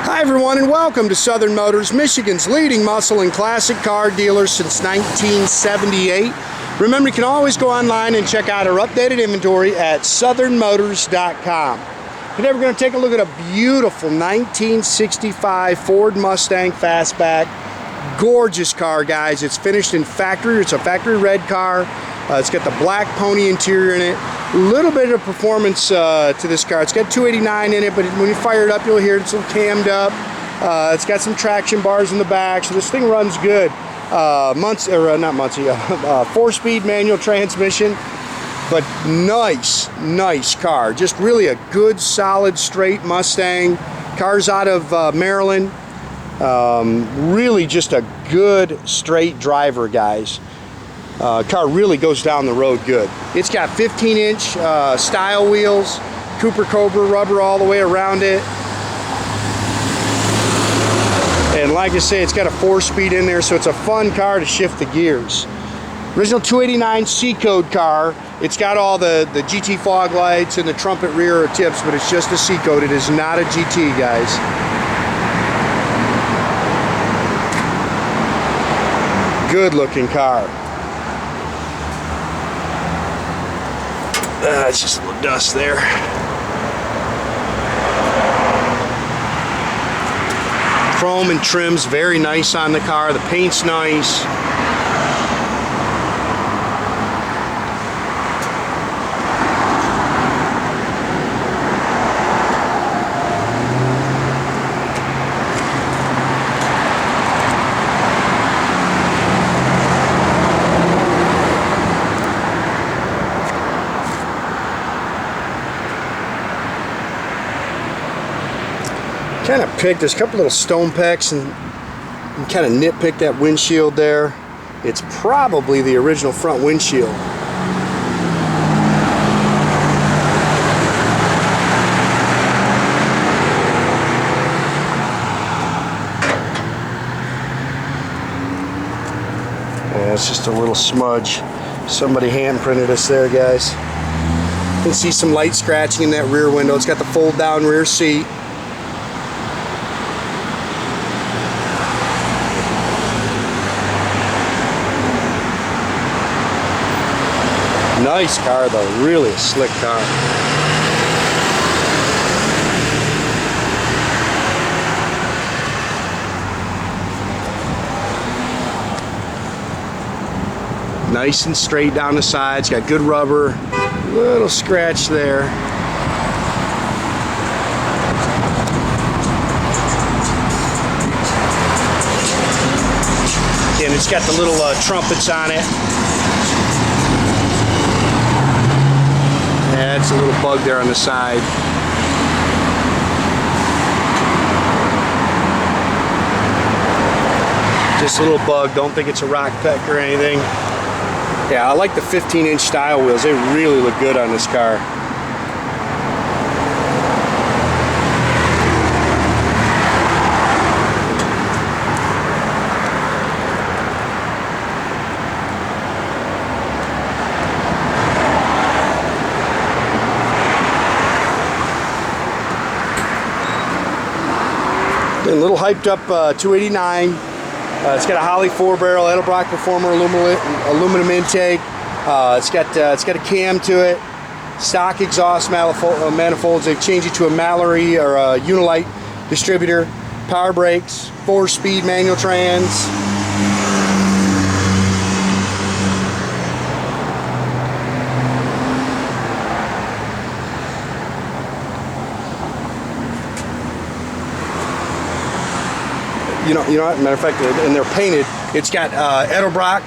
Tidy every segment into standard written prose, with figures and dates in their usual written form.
Hi everyone, and welcome to Southern Motors, Michigan's leading muscle and classic car dealer since 1978. Remember, you can always go online and check out our updated inventory at southernmotors.com. Today we're going to take a look at a beautiful 1965 Ford Mustang Fastback. Gorgeous car, guys. It's finished in factory. It's a factory red car. It's got the black pony interior in it. A little bit of performance to this car. It's got 289 in it, but when you fire it up, you'll hear it's a little cammed up. It's got some traction bars in the back, so this thing runs good. 4-speed manual transmission, but nice car. Just really a good, solid, straight Mustang. Car's out of Maryland. Really just a good, straight driver, guys. Car really goes down the road good. It's got 15-inch style wheels, Cooper Cobra rubber all the way around it. And like I say, it's got a 4-speed in there, so it's a fun car to shift the gears. Original 289 C-code car. It's got all the GT fog lights and the trumpet rear tips, but it's just a C-code. It is not a GT, guys. Good looking car. It's just a little dust there. Chrome and trims very nice on the car. The paint's nice. Kind of picked, there's a couple little stone pecks and kind of nitpicked that windshield there. It's probably the original front windshield. Yeah, it's just a little smudge. Somebody hand printed us there, guys. You can see some light scratching in that rear window. It's got the fold down rear seat. Nice car though, really a slick car. Nice and straight down the sides, got good rubber, little scratch there. Again, it's got the little trumpets on it. Yeah, it's a little bug there on the side. Just a little bug. Don't think it's a rock peck or anything. Yeah, I like the 15-inch style wheels. They really look good on this car. A little hyped up 289. It's got a Holley 4-barrel Edelbrock Performer aluminum intake. It's got a cam to it. Stock exhaust manifolds. They've changed it to a Mallory or a Unilite distributor. Power brakes. 4-speed manual trans. You know what, matter of fact, and they're painted. It's got Edelbrock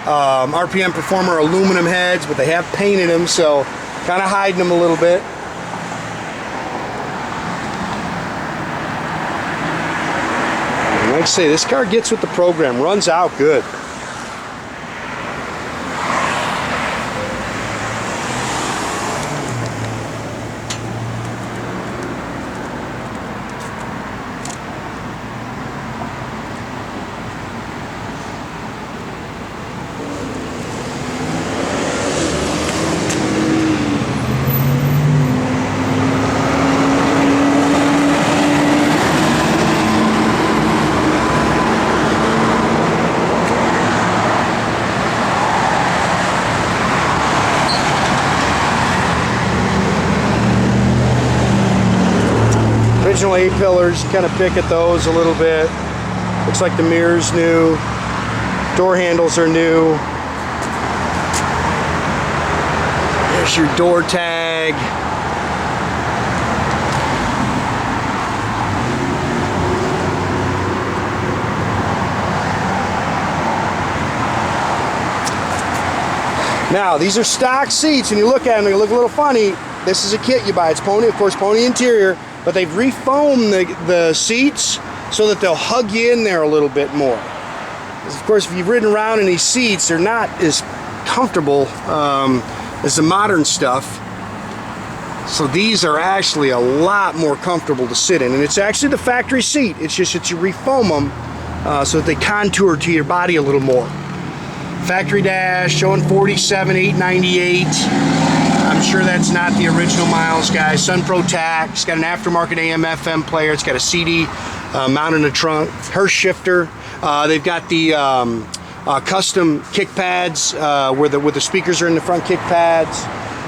RPM Performer aluminum heads, but they have painted them, so kind of hiding them a little bit. And like I say, this car gets with the program, runs out good. original A-pillars. Kind of pick at those a little bit. Looks like the mirror's new. Door handles are new. There's your door tag. Now, these are stock seats, and you look at them, they look a little funny. This is a kit you buy. It's pony, of course, pony interior, but they've refoamed the seats so that they'll hug you in there a little bit more. Of course, if you've ridden around in these seats, they're not as comfortable as the modern stuff. So these are actually a lot more comfortable to sit in, and it's actually the factory seat. It's just that you refoam them so that they contour to your body a little more. Factory dash showing 47,898. I'm sure that's not the original miles, guys. Sunpro tach. It's got an aftermarket AM/FM player. It's got a CD mounted in the trunk. Hurst shifter. They've got the custom kick pads where the speakers are in the front kick pads.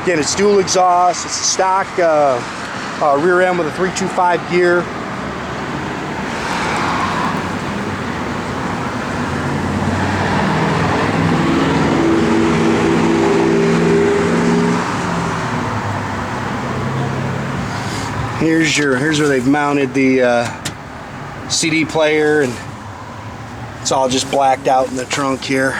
Again, it's dual exhaust. It's a stock rear end with a 325 gear. Here's where they've mounted the CD player, and it's all just blacked out in the trunk here.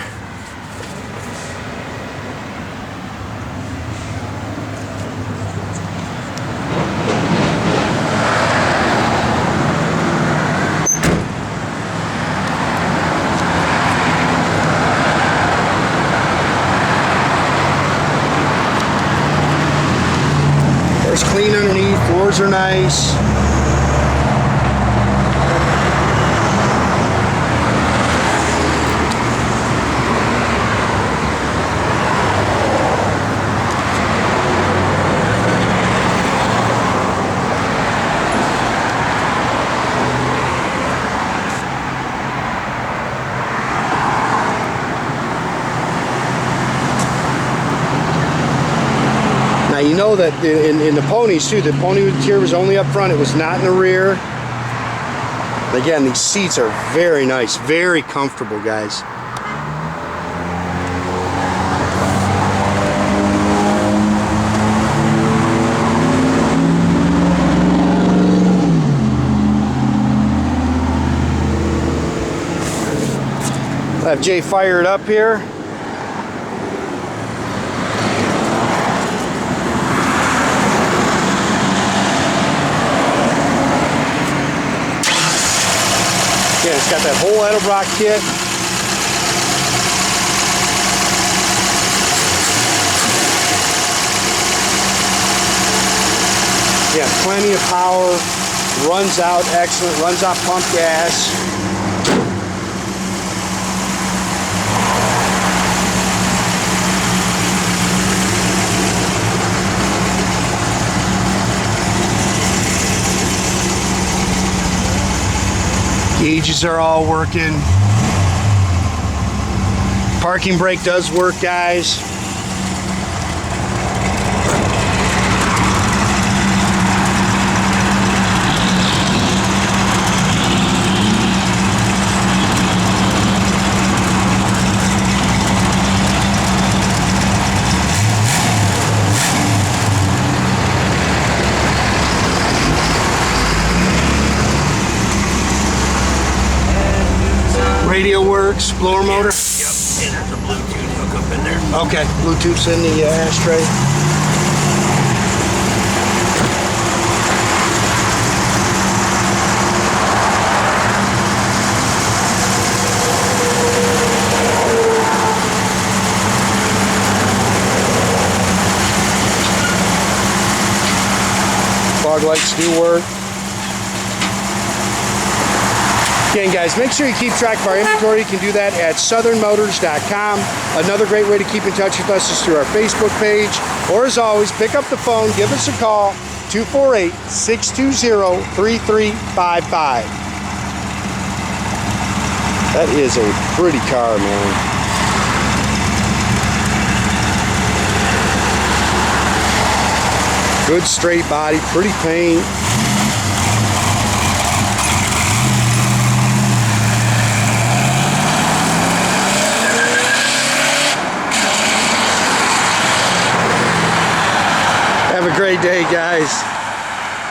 It's clean underneath, floors are nice. Now you know that in the ponies too, the pony interior was only up front, it was not in the rear. Again, these seats are very nice, very comfortable, guys. I have Jay fired up here. Yeah, it's got that whole Edelbrock kit. Yeah, plenty of power, runs out excellent, runs off pump gas. Gauges are all working. Parking brake does work, guys. Radio works, blower motor? Yep, and there's a Bluetooth hookup in there. Okay, Bluetooth's in the ashtray. Fog lights do work. Again, guys, make sure you keep track of our inventory. You can do that at southernmotors.com. Another great way to keep in touch with us is through our Facebook page. Or as always, pick up the phone, give us a call, 248-620-3355. That is a pretty car, man. Good straight body, pretty paint. a great day, guys.